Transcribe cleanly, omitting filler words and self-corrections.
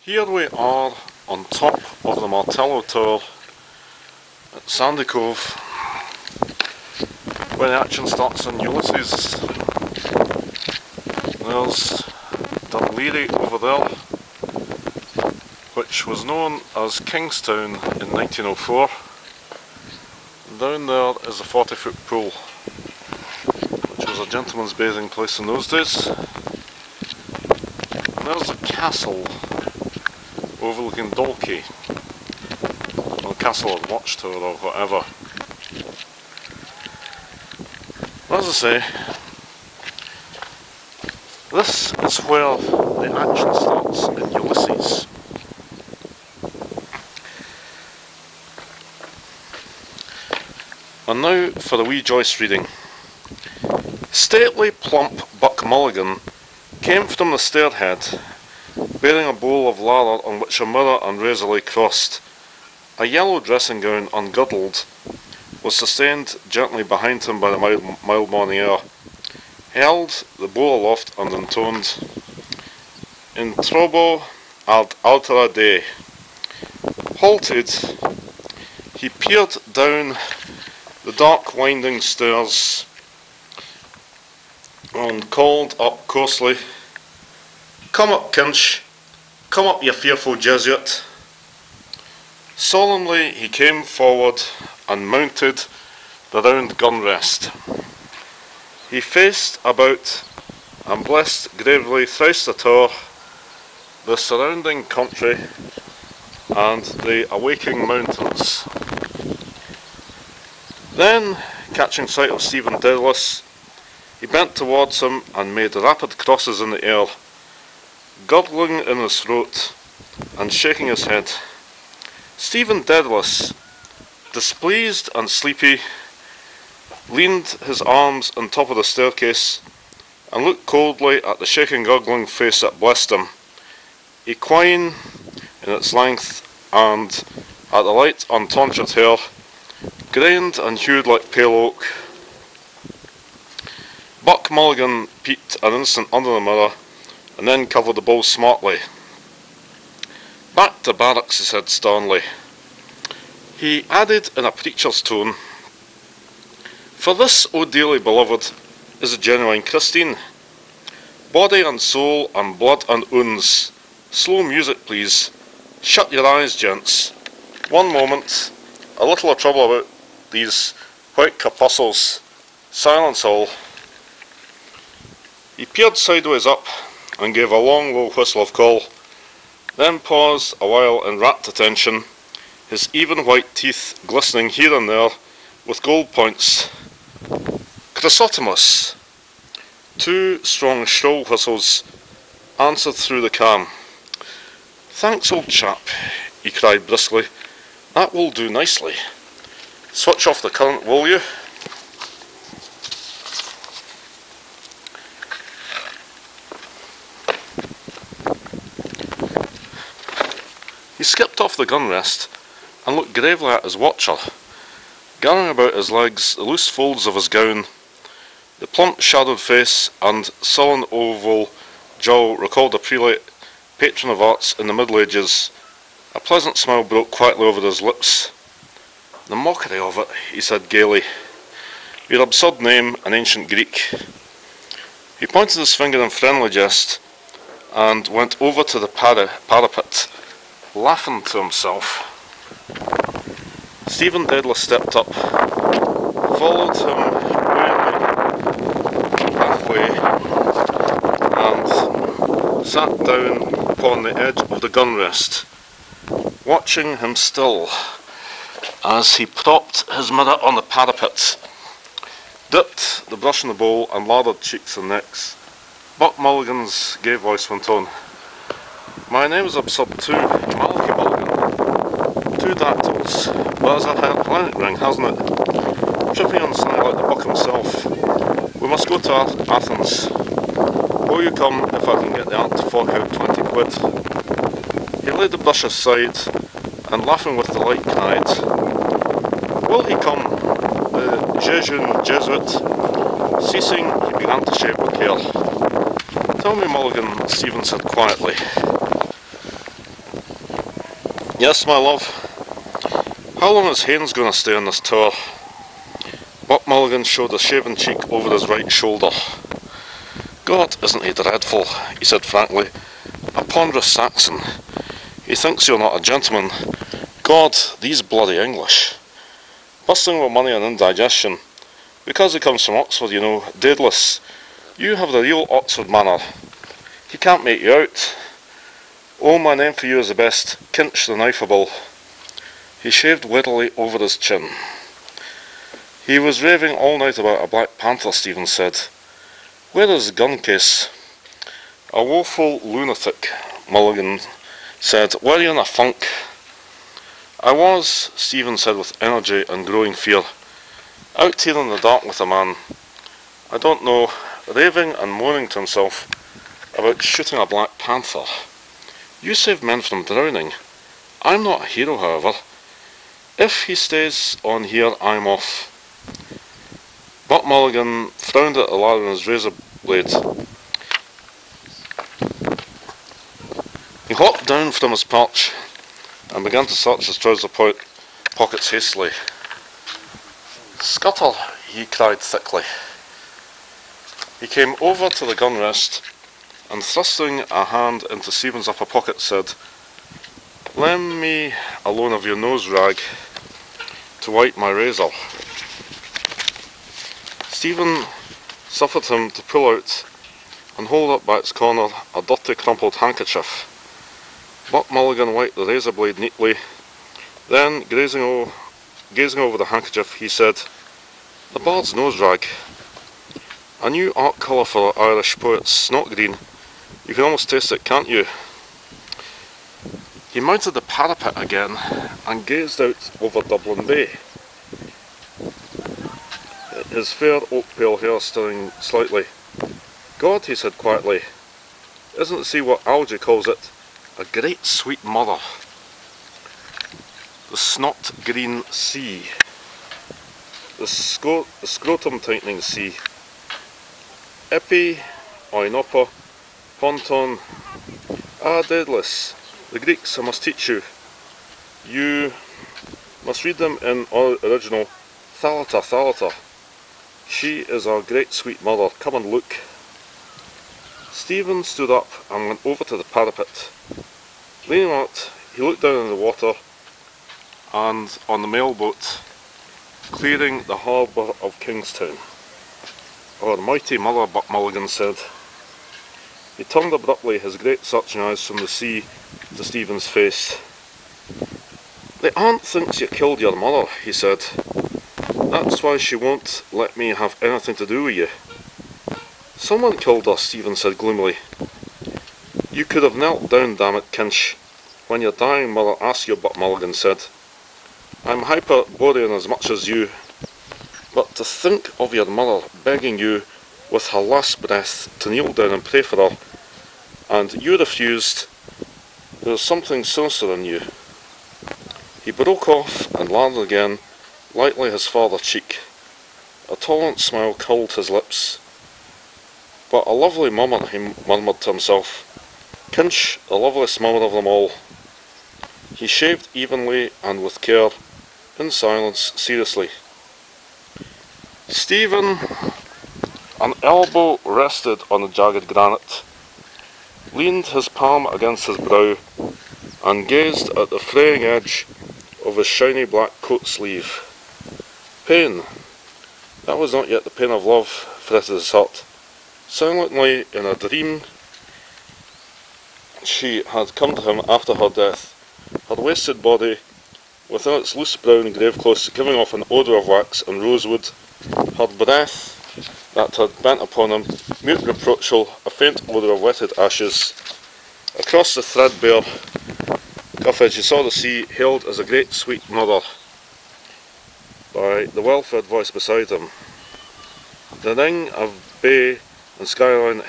Here we are on top of the Martello Tower at Sandycove, where the action starts in Ulysses. There's Dublin over there, which was known as Kingstown in 1904. Down there is a 40-foot pool, which was a gentleman's bathing place in those days. And there's a castle overlooking Dalkey, or castle or watchtower or whatever. As I say, this is where the action starts in Ulysses. And now for a wee Joyce reading. Stately, plump Buck Mulligan came from the stairhead, bearing a bowl of lather on which a mirror and razor lay crossed. A yellow dressing gown, ungirdled, was sustained gently behind him by the mild morning air. He held the bowl aloft and intoned, "In trobo ad altera Dei." Halted, he peered down the dark winding stairs and called up coarsely, "Come up, Kinch, come up, you fearful Jesuit." Solemnly he came forward and mounted the round gun rest. He faced about and blessed gravely thrice the tower, the surrounding country, and the awaking mountains. Then, catching sight of Stephen Dedalus, he bent towards him and made rapid crosses in the air, gurgling in his throat and shaking his head. Stephen Dedalus, displeased and sleepy, leaned his arms on top of the staircase and looked coldly at the shaking, gurgling face that blessed him, equine in its length, and at the light untonsured hair, grained and hued like pale oak. Buck Mulligan peeped an instant under the mirror and then covered the bowl smartly. "Back to barracks," he said sternly. He added in a preacher's tone, "For this, O dearly beloved, is a genuine Christine. Body and soul and blood and ouns. Slow music, please. Shut your eyes, gents. One moment. A little of trouble about these white corpuscles. Silence all." He peered sideways up and gave a long low whistle of call, then paused a while in rapt attention, his even white teeth glistening here and there with gold points. "Chrysostomus!" Two strong shrill whistles answered through the calm. "Thanks, old chap," he cried briskly. "That will do nicely. Switch off the current, will you?" He skipped off the gun rest and looked gravely at his watcher, gathering about his legs the loose folds of his gown. The plump shadowed face and sullen oval jaw recalled a prelate, patron of arts in the Middle Ages. A pleasant smile broke quietly over his lips. "The mockery of it," he said gaily. "Your absurd name, an ancient Greek." He pointed his finger in friendly jest and went over to the parapet, laughing to himself. Stephen Dedalus stepped up, followed him halfway, and sat down upon the edge of the gun rest, watching him still as he propped his mirror on the parapet, dipped the brush in the bowl and lathered cheeks and necks. Buck Mulligan's gay voice went on, "My name is absurd too, Malachy Mulligan. Two dactyls, but it's a Hellenic ring, hasn't it? Tripping on something like the Buck himself. We must go to Athens. Will you come if I can get the art to fork out 20 quid? He laid the brush aside and, laughing with delight, cried, "Will he come, the Jesuit?" Ceasing, he began to shave with care. "Tell me, Mulligan," Stephen said quietly, Yes, my love. How long is Haynes going to stay on this tower? Buck Mulligan showed a shaven cheek over his right shoulder. God, isn't he dreadful, he said frankly. A ponderous Saxon. He thinks you're not a gentleman. God, these bloody English. Bustling with money and indigestion. Because he comes from Oxford, you know, Daedalus. You have the real Oxford manner. He can't make you out. Oh, my name for you is the best, Kinch the Knifeable. He shaved wearily over his chin. He was raving all night about a Black Panther, Stephen said. Where is the gun case? A woeful lunatic, Mulligan said. Were you in a funk? I was, Stephen said with energy and growing fear. Out here in the dark with a man, I don't know, raving and moaning to himself about shooting a Black Panther. You saved men from drowning. I'm not a hero, however. If he stays on here, I'm off. Buck Mulligan frowned at the ladder in his razor blade. He hopped down from his perch and began to search his trouser pockets hastily. Scuttle, he cried thickly. He came over to the gun rest and thrusting a hand into Stephen's upper pocket said, Lend me a loan of your nose rag to wipe my razor. Stephen suffered him to pull out and hold up by its corner a dirty crumpled handkerchief. Buck Mulligan wiped the razor blade neatly, then gazing over the handkerchief he said, The bard's nose rag. A new art colour for Irish poets, snot green. You can almost taste it, can't you? He mounted the parapet again and gazed out over Dublin Bay, his fair oak pale hair stirring slightly. God, he said quietly, isn't the sea what Algy calls it? A great sweet mother. The snot green sea. The scrotum tightening sea. Epi, oinopa, ponton. Ah, Daedalus, the Greeks, I must teach you. You must read them in original. Thalata, Thalata. She is our great sweet mother. Come and look. Stephen stood up and went over to the parapet. Leaning out, he looked down in the water and on the mail boat, clearing the harbour of Kingstown. Our mighty mother, Buck Mulligan said. He turned abruptly his great searching eyes from the sea to Stephen's face. The aunt thinks you killed your mother, he said. That's why she won't let me have anything to do with you. Someone killed her, Stephen said gloomily. You could have knelt down, damn it, Kinch, when your dying mother asked you, Buck Mulligan said. I'm Hyperborean as much as you, but to think of your mother begging you with her last breath to kneel down and pray for her, and you refused, there's something sinister in you. He broke off and landed again, lightly his farther cheek. A tolerant smile curled his lips. But a lovely mummer, he murmured to himself. Kinch, the loveliest mummer of them all. He shaved evenly and with care, in silence, seriously. Stephen, an elbow rested on the jagged granite, leaned his palm against his brow, and gazed at the fraying edge of his shiny black coat sleeve. Pain. That was not yet the pain of love, fretted his heart. Silently, in a dream, she had come to him after her death, her wasted body, within its loose brown graveclothes, giving off an odour of wax and rosewood, her breath that had bent upon him, mute reproachful, a faint odour of wetted ashes. Across the threadbare cuff edge he saw the sea, hailed as a great sweet mother by the well-fed voice beside him. The ring of bay and skyline